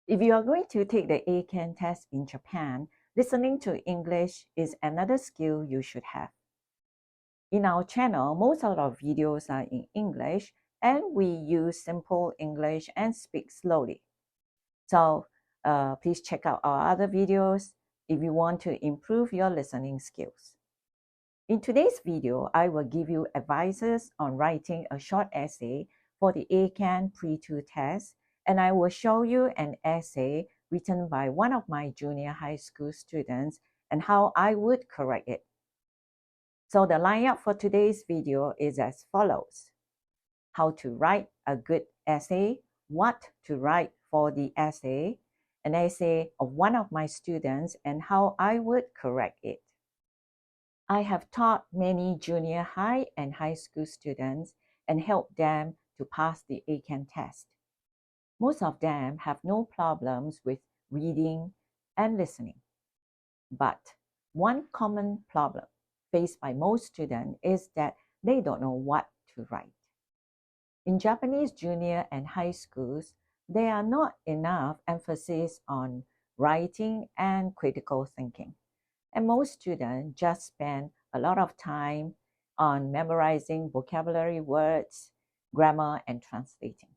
If you are going to take the ACAN test in Japan, listening to English is another skill you should have. In our channel, most of our videos are in English, and we use simple English and speak slowly. So please check out our other videos if you want to improve your listening skills. In today's video, I will give you advices on writing a short essay for the ACAN Pre-2 test, and I will show you an essay written by one of my junior high school students and how I would correct it. So the lineup for today's video is as follows: how to write a good essay, what to write for the essay, an essay of one of my students, and how I would correct it. I have taught many junior high and high school students and helped them to pass the ACAN test. Most of them have no problems with reading and listening. But one common problem faced by most students is that they don't know what to write. In Japanese junior and high schools, there are not enough emphasis on writing and critical thinking. And most students just spend a lot of time on memorizing vocabulary words, grammar, and translating.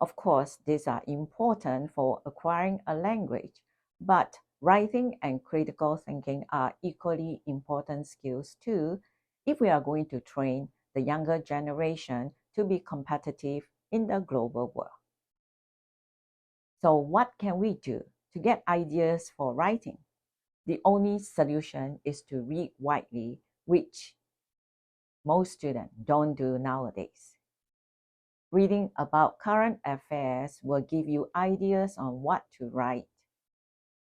Of course, these are important for acquiring a language, but writing and critical thinking are equally important skills too if we are going to train the younger generation to be competitive in the global world. So what can we do to get ideas for writing? The only solution is to read widely, which most students don't do nowadays. Reading about current affairs will give you ideas on what to write.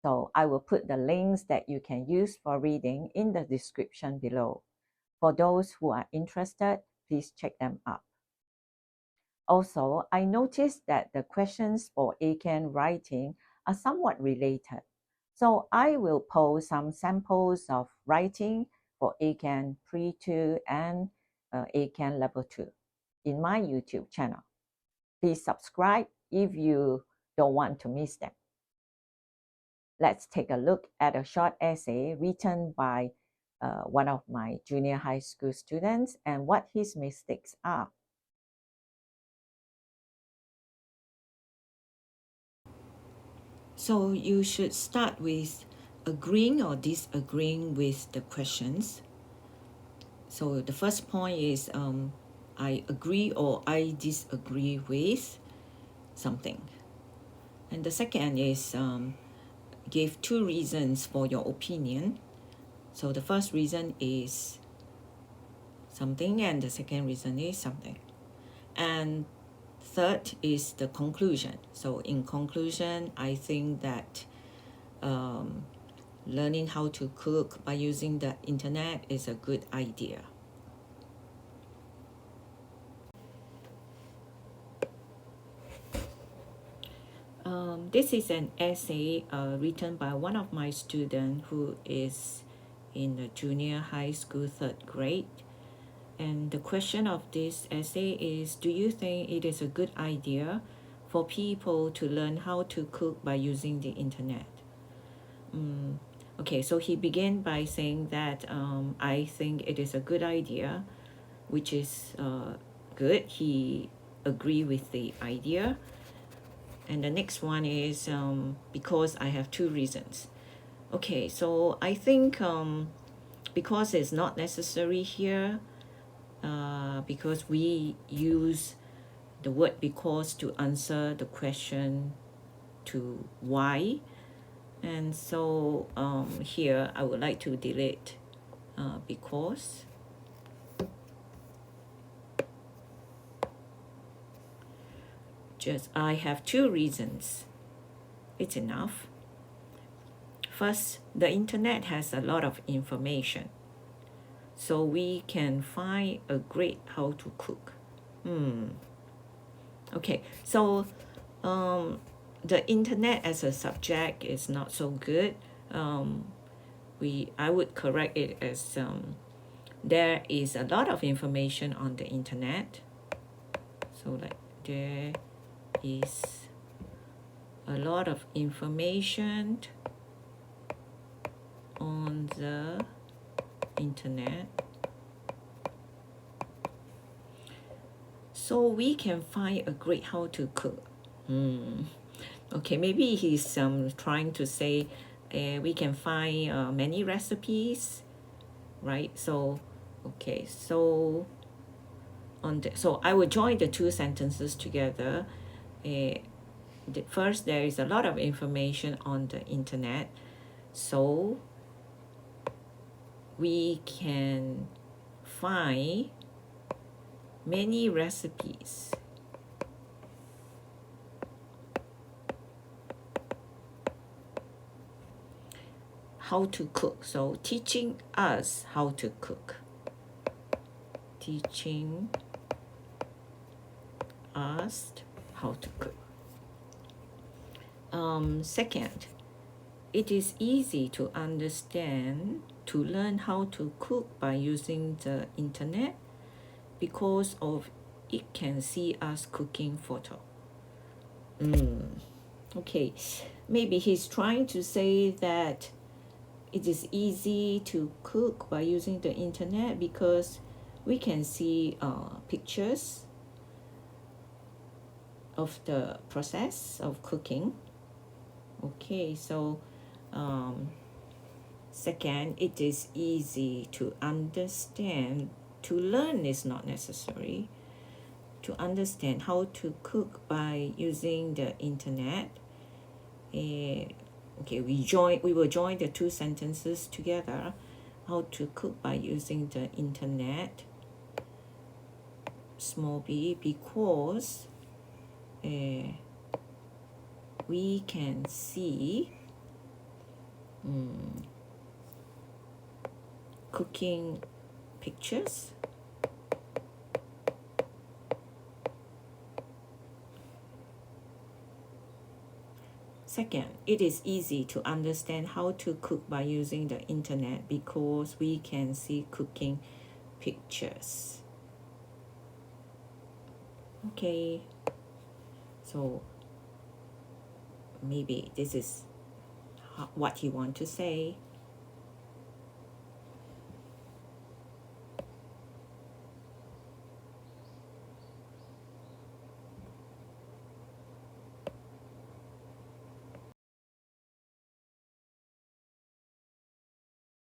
So I will put the links that you can use for reading in the description below. For those who are interested, please check them out. Also, I noticed that the questions for ACAN writing are somewhat related. So I will post some samples of writing for ACAN Pre-2 and ACAN Level 2 in my YouTube channel. Please subscribe if you don't want to miss them. Let's take a look at a short essay written by one of my junior high school students and what his mistakes are. So you should start with agreeing or disagreeing with the questions. So the first point is I agree or I disagree with something. And the second is give two reasons for your opinion. So the first reason is something and the second reason is something. And third is the conclusion. So in conclusion, I think that learning how to cook by using the internet is a good idea. This is an essay written by one of my students who is in the junior high school 3rd grade. And the question of this essay is, do you think it is a good idea for people to learn how to cook by using the internet? Okay, so he began by saying that I think it is a good idea, which is good. He agreed with the idea. And the next one is because I have two reasons. Okay, so I think because it's not necessary here, because we use the word because to answer the question to why. And so here I would like to delete because. Just I have two reasons. It's enough. First, the internet has a lot of information, so we can find a great how to cook. Okay, so the internet as a subject is not so good. I would correct it as there is a lot of information on the internet. So like there is a a lot of information on the internet, so we can find a great how to cook. Okay, maybe he's trying to say we can find many recipes, right? So okay, so so I will join the two sentences together. First, there is a lot of information on the internet, so we can find many recipes. How to cook, so teaching us how to cook. Teaching us how to cook. Second, it is easy to understand, to learn how to cook by using the internet because of it can see us cooking photo. Okay, maybe he's trying to say that it is easy to cook by using the internet because we can see pictures of the process of cooking. Okay, so second, it is easy to understand. To learn is not necessary. To understand how to cook by using the internet. Okay, we will join the two sentences together. How to cook by using the internet, small b, because we can see cooking pictures. Second, it is easy to understand how to cook by using the internet because we can see cooking pictures. Okay, so maybe this is what you want to say.